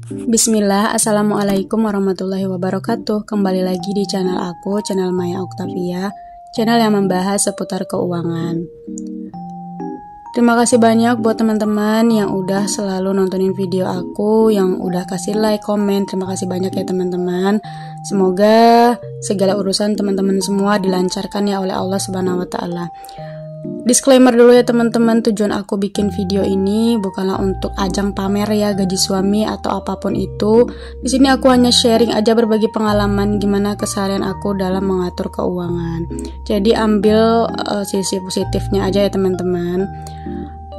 Bismillah, Assalamualaikum warahmatullahi wabarakatuh. Kembali lagi di channel aku, channel Maya Octavia, channel yang membahas seputar keuangan. Terima kasih banyak buat teman-teman yang udah selalu nontonin video aku, yang udah kasih like, komen. Terima kasih banyak ya teman-teman. Semoga segala urusan teman-teman semua dilancarkan ya oleh Allah Subhanahu wa taala. Disclaimer dulu ya teman-teman, tujuan aku bikin video ini bukanlah untuk ajang pamer ya gaji suami atau apapun itu. Di sini aku hanya sharing aja, berbagi pengalaman gimana keseharian aku dalam mengatur keuangan. Jadi ambil sisi positifnya aja ya teman-teman.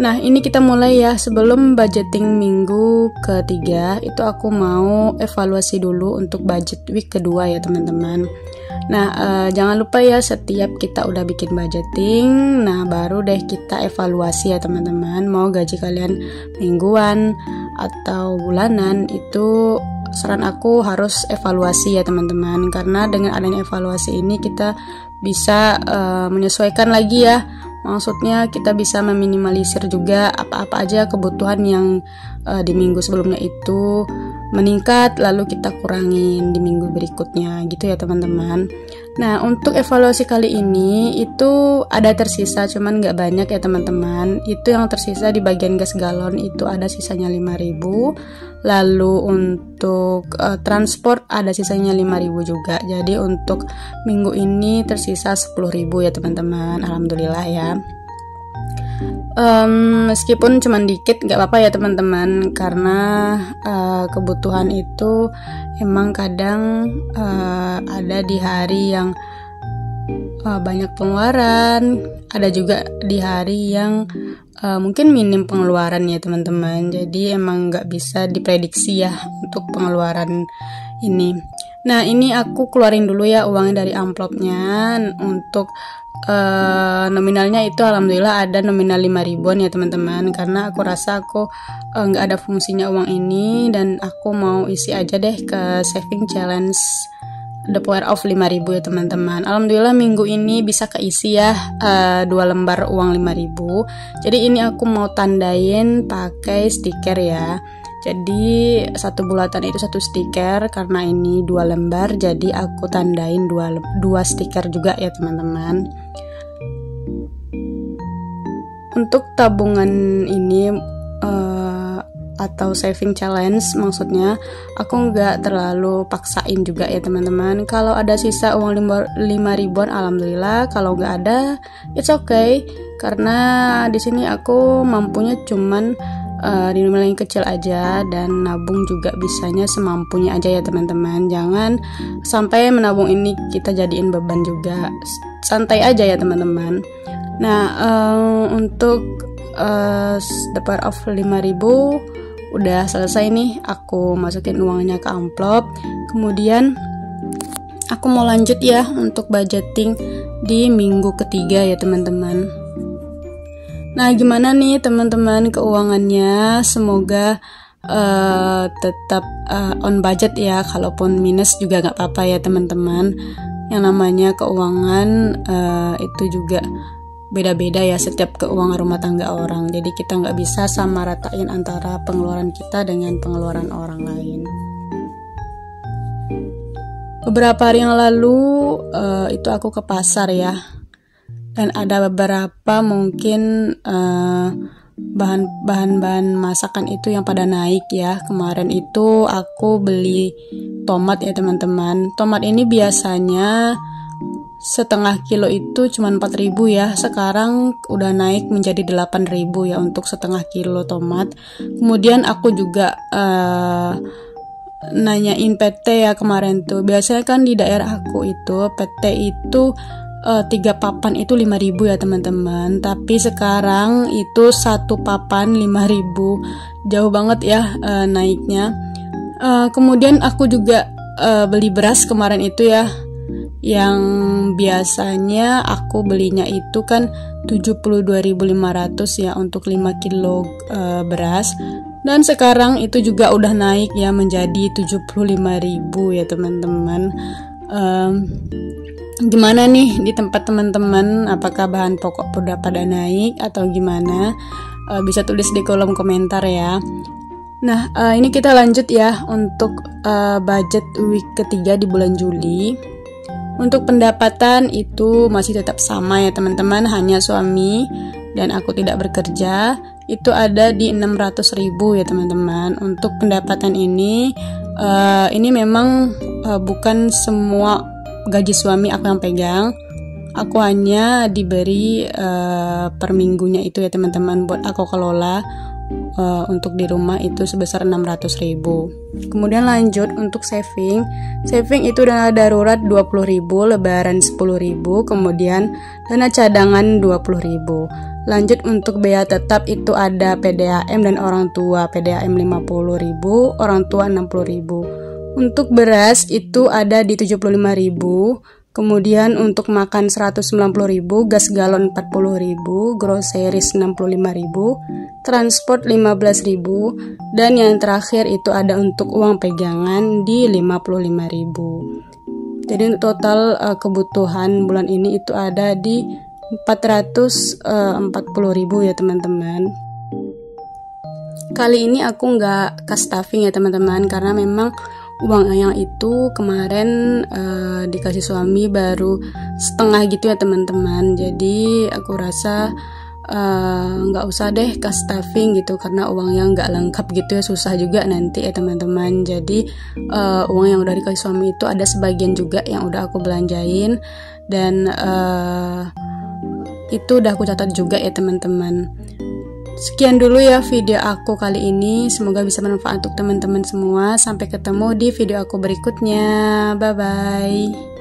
Nah, ini kita mulai ya. Sebelum budgeting minggu ketiga, itu aku mau evaluasi dulu untuk budget week kedua ya teman-teman. Nah, jangan lupa ya, setiap kita udah bikin budgeting, nah baru deh kita evaluasi ya teman-teman. Mau gaji kalian mingguan atau bulanan, itu saran aku harus evaluasi ya teman-teman. Karena dengan adanya evaluasi ini kita bisa menyesuaikan lagi ya. Maksudnya kita bisa meminimalisir juga apa-apa aja kebutuhan yang di minggu sebelumnya itu meningkat, lalu kita kurangin di minggu berikutnya gitu ya teman-teman. Nah, untuk evaluasi kali ini itu ada tersisa, cuman nggak banyak ya teman-teman. Itu yang tersisa di bagian gas galon itu ada sisanya 5.000. Lalu untuk transport ada sisanya 5.000 juga. Jadi untuk minggu ini tersisa 10.000 ya teman-teman. Alhamdulillah ya. Meskipun cuman dikit gak apa-apa ya teman-teman, karena kebutuhan itu emang kadang ada di hari yang banyak pengeluaran, ada juga di hari yang mungkin minim pengeluaran ya teman-teman. Jadi emang gak bisa diprediksi ya untuk pengeluaran ini. Nah, ini aku keluarin dulu ya uangnya dari amplopnya. Untuk nominalnya itu alhamdulillah ada nominal 5.000-an ya teman-teman, karena aku rasa aku nggak ada fungsinya uang ini dan aku mau isi aja deh ke saving challenge the power of 5.000 ya teman-teman. Alhamdulillah minggu ini bisa keisi ya 2 lembar uang 5.000. Jadi ini aku mau tandain pakai stiker ya. Jadi satu bulatan itu satu stiker, karena ini 2 lembar jadi aku tandain 2 stiker juga ya teman-teman. Untuk tabungan ini atau saving challenge, maksudnya aku nggak terlalu paksain juga ya teman-teman. Kalau ada sisa uang 5.000-an alhamdulillah, kalau nggak ada it's okay, karena di sini aku mampunya cuman di nominal yang kecil aja, dan nabung juga bisanya semampunya aja ya teman-teman. Jangan sampai menabung ini kita jadiin beban juga, santai aja ya teman-teman. Nah, untuk the power of 5.000 udah selesai nih, aku masukin uangnya ke amplop. Kemudian aku mau lanjut ya untuk budgeting di minggu ketiga ya teman-teman. Nah, gimana nih teman-teman keuangannya? Semoga tetap on budget ya. Kalaupun minus juga gak apa-apa ya teman-teman. Yang namanya keuangan itu juga beda-beda ya setiap keuangan rumah tangga orang. Jadi kita gak bisa sama ratain antara pengeluaran kita dengan pengeluaran orang lain. Beberapa hari yang lalu itu aku ke pasar ya. Dan ada beberapa mungkin bahan-bahan masakan itu yang pada naik ya. Kemarin itu aku beli tomat ya teman-teman. Tomat ini biasanya setengah kilo itu cuma 4.000 ya. Sekarang udah naik menjadi 8.000 ya untuk setengah kilo tomat. Kemudian aku juga nanyain PT ya kemarin tuh. Biasanya kan di daerah aku itu PT itu 3 papan itu 5.000 ya teman-teman. Tapi sekarang itu 1 papan 5.000. Jauh banget ya naiknya. Kemudian aku juga beli beras kemarin itu ya. Yang biasanya aku belinya itu kan 72.500 ya untuk 5 kilo beras. Dan sekarang itu juga udah naik ya menjadi 75.000 ya teman-teman. Gimana nih di tempat teman-teman, apakah bahan pokok udah pada naik atau gimana? Bisa tulis di kolom komentar ya. Nah, ini kita lanjut ya untuk budget week ketiga di bulan Juli. Untuk pendapatan itu masih tetap sama ya teman-teman, hanya suami dan aku tidak bekerja. Itu ada di 600.000 ya teman-teman. Untuk pendapatan ini memang bukan semua gaji suami aku yang pegang. Aku hanya diberi per minggunya itu ya teman-teman, buat aku kelola untuk di rumah itu sebesar 600.000. Kemudian lanjut untuk saving itu dana darurat 20.000, lebaran 10.000, kemudian dana cadangan 20.000. Lanjut untuk biaya tetap itu ada PDAM dan orang tua. PDAM 50.000, orang tua 60.000. Untuk beras itu ada di 75.000. Kemudian untuk makan 190.000, gas galon 40.000, groceries 65.000, transport 15.000, dan yang terakhir itu ada untuk uang pegangan di 55.000. Jadi untuk total kebutuhan bulan ini itu ada di 440.000 ya teman-teman. Kali ini aku nggak cash stuffing ya teman-teman, karena memang uang yang itu kemarin dikasih suami baru setengah gitu ya teman-teman. Jadi aku rasa nggak usah deh cash stuffing gitu, karena uang yang nggak lengkap gitu ya susah juga nanti ya teman-teman. Jadi uang yang udah dikasih suami itu ada sebagian juga yang udah aku belanjain, dan itu udah aku catat juga ya teman-teman. Sekian dulu ya video aku kali ini, semoga bisa bermanfaat untuk teman-teman semua. Sampai ketemu di video aku berikutnya, bye bye.